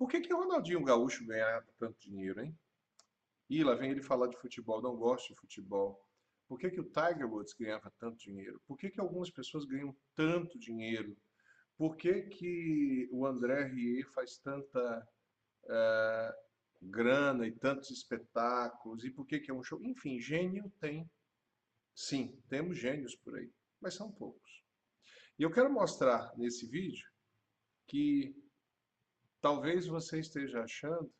Por que que o Ronaldinho Gaúcho ganha tanto dinheiro, hein? Ih, lá vem ele falar de futebol, não gosto de futebol. Por que que o Tiger Woods ganhava tanto dinheiro? Por que que algumas pessoas ganham tanto dinheiro? Por que que o André Rieu faz tanta grana e tantos espetáculos? E por que que é um show? Enfim, gênio tem. Sim, temos gênios por aí, mas são poucos. E eu quero mostrar nesse vídeo que talvez você esteja achando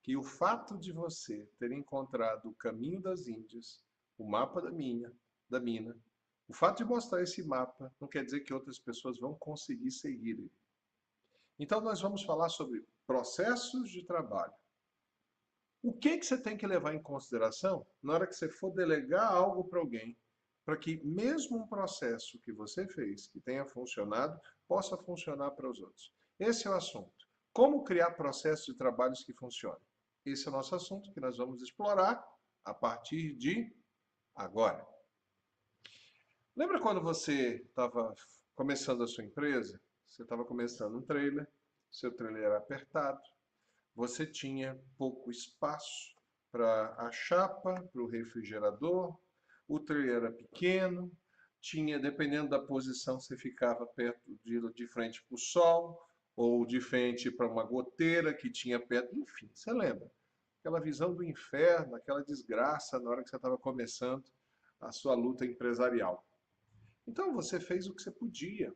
que o fato de você ter encontrado o caminho das Índias, o mapa da mina, o fato de mostrar esse mapa não quer dizer que outras pessoas vão conseguir seguir ele. Então nós vamos falar sobre processos de trabalho. O que que você tem que levar em consideração na hora que você for delegar algo para alguém, para que mesmo um processo que você fez, que tenha funcionado, possa funcionar para os outros? Esse é o assunto. Como criar processos de trabalhos que funcionem? Esse é o nosso assunto que nós vamos explorar a partir de agora. Lembra quando você estava começando a sua empresa? Você estava começando um trailer, seu trailer era apertado, você tinha pouco espaço para a chapa, para o refrigerador, o trailer era pequeno, tinha, dependendo da posição, você ficava perto de frente para o sol, ou de frente para uma goteira que tinha perto, enfim, você lembra? Aquela visão do inferno, aquela desgraça na hora que você estava começando a sua luta empresarial. Então você fez o que você podia.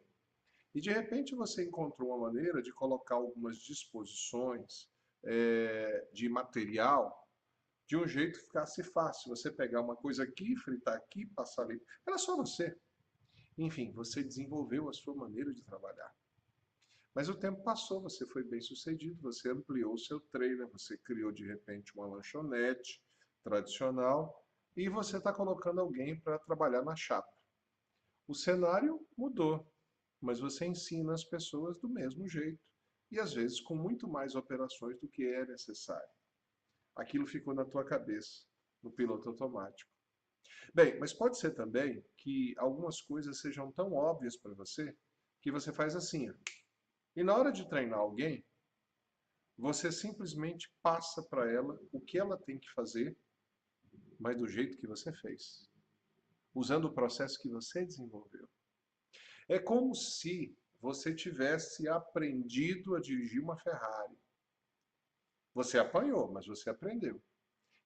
E de repente você encontrou uma maneira de colocar algumas disposições de material de um jeito que ficasse fácil. Você pegar uma coisa aqui, fritar aqui, passar ali. Era só você. Enfim, você desenvolveu a sua maneira de trabalhar. Mas o tempo passou, você foi bem sucedido, você ampliou o seu trailer, você criou de repente uma lanchonete tradicional e você está colocando alguém para trabalhar na chapa. O cenário mudou, mas você ensina as pessoas do mesmo jeito e às vezes com muito mais operações do que é necessário. Aquilo ficou na tua cabeça, no piloto automático. Bem, mas pode ser também que algumas coisas sejam tão óbvias para você que você faz assim, ó. E na hora de treinar alguém, você simplesmente passa para ela o que ela tem que fazer, mas do jeito que você fez, usando o processo que você desenvolveu. É como se você tivesse aprendido a dirigir uma Ferrari. Você apanhou, mas você aprendeu.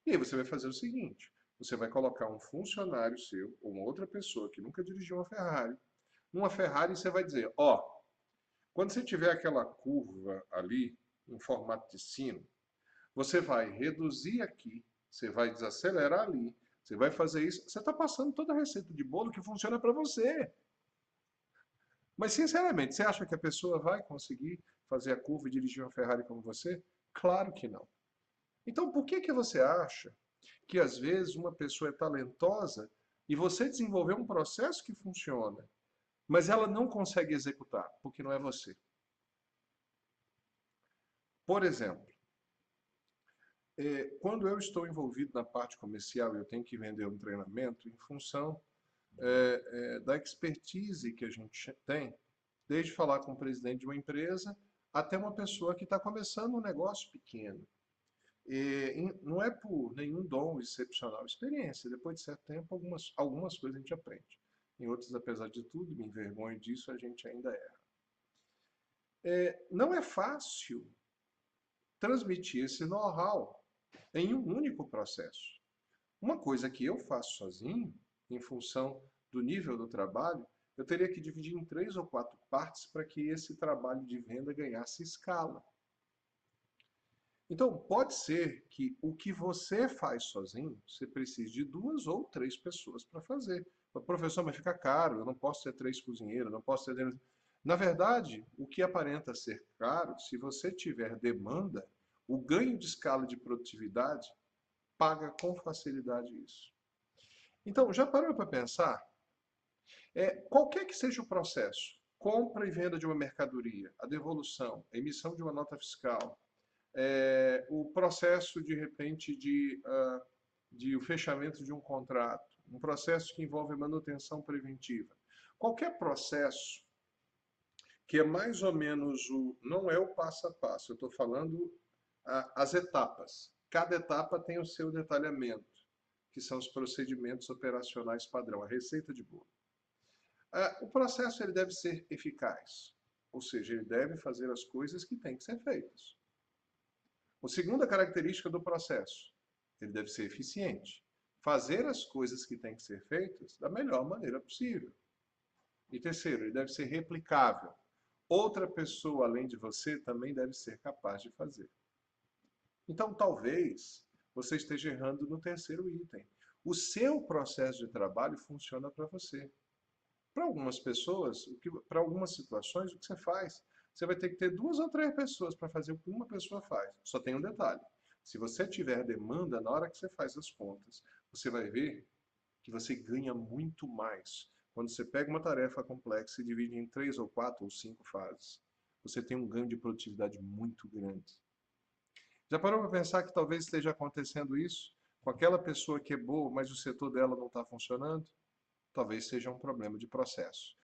E aí você vai fazer o seguinte: você vai colocar um funcionário seu, ou uma outra pessoa que nunca dirigiu uma Ferrari, numa Ferrari você vai dizer, ó, quando você tiver aquela curva ali, em formato de sino, você vai reduzir aqui, você vai desacelerar ali, você vai fazer isso. Você está passando toda a receita de bolo que funciona para você. Mas, sinceramente, você acha que a pessoa vai conseguir fazer a curva e dirigir uma Ferrari como você? Claro que não. Então, por que que você acha que às vezes uma pessoa é talentosa e você desenvolveu um processo que funciona, mas ela não consegue executar, porque não é você? Por exemplo, quando eu estou envolvido na parte comercial e eu tenho que vender um treinamento, em função da expertise que a gente tem, desde falar com o presidente de uma empresa até uma pessoa que está começando um negócio pequeno. Não é por nenhum dom excepcional, experiência. Depois de certo tempo, algumas coisas a gente aprende. Em outras, apesar de tudo, me envergonho disso, a gente ainda erra. Não é fácil transmitir esse know-how em um único processo. Uma coisa que eu faço sozinho, em função do nível do trabalho, eu teria que dividir em 3 ou 4 partes para que esse trabalho de venda ganhasse escala. Então, pode ser que o que você faz sozinho, você precise de 2 ou 3 pessoas para fazer. Professor, mas fica caro, eu não posso ter 3 cozinheiros, não posso ter... Na verdade, o que aparenta ser caro, se você tiver demanda, o ganho de escala de produtividade paga com facilidade isso. Então, já parou para pensar? Qualquer que seja o processo, compra e venda de uma mercadoria, a devolução, a emissão de uma nota fiscal, o processo, de repente, de o fechamento de um contrato, um processo que envolve manutenção preventiva. Qualquer processo que é mais ou menos não é o passo a passo, eu estou falando as etapas. Cada etapa tem o seu detalhamento, que são os procedimentos operacionais padrão, a receita de bolo. O processo ele deve ser eficaz, ou seja, ele deve fazer as coisas que têm que ser feitas. A segunda característica do processo, ele deve ser eficiente, fazer as coisas que têm que ser feitas da melhor maneira possível. E terceiro, ele deve ser replicável. Outra pessoa além de você também deve ser capaz de fazer. Então, talvez você esteja errando no terceiro item. O seu processo de trabalho funciona para você. Para algumas pessoas, para algumas situações, o que você faz? Você vai ter que ter 2 ou 3 pessoas para fazer o que uma pessoa faz. Só tem um detalhe. Se você tiver demanda, na hora que você faz as contas, você vai ver que você ganha muito mais quando você pega uma tarefa complexa e divide em 3 ou 4 ou 5 fases. Você tem um ganho de produtividade muito grande. Já parou para pensar que talvez esteja acontecendo isso com aquela pessoa que é boa, mas o setor dela não está funcionando? Talvez seja um problema de processo.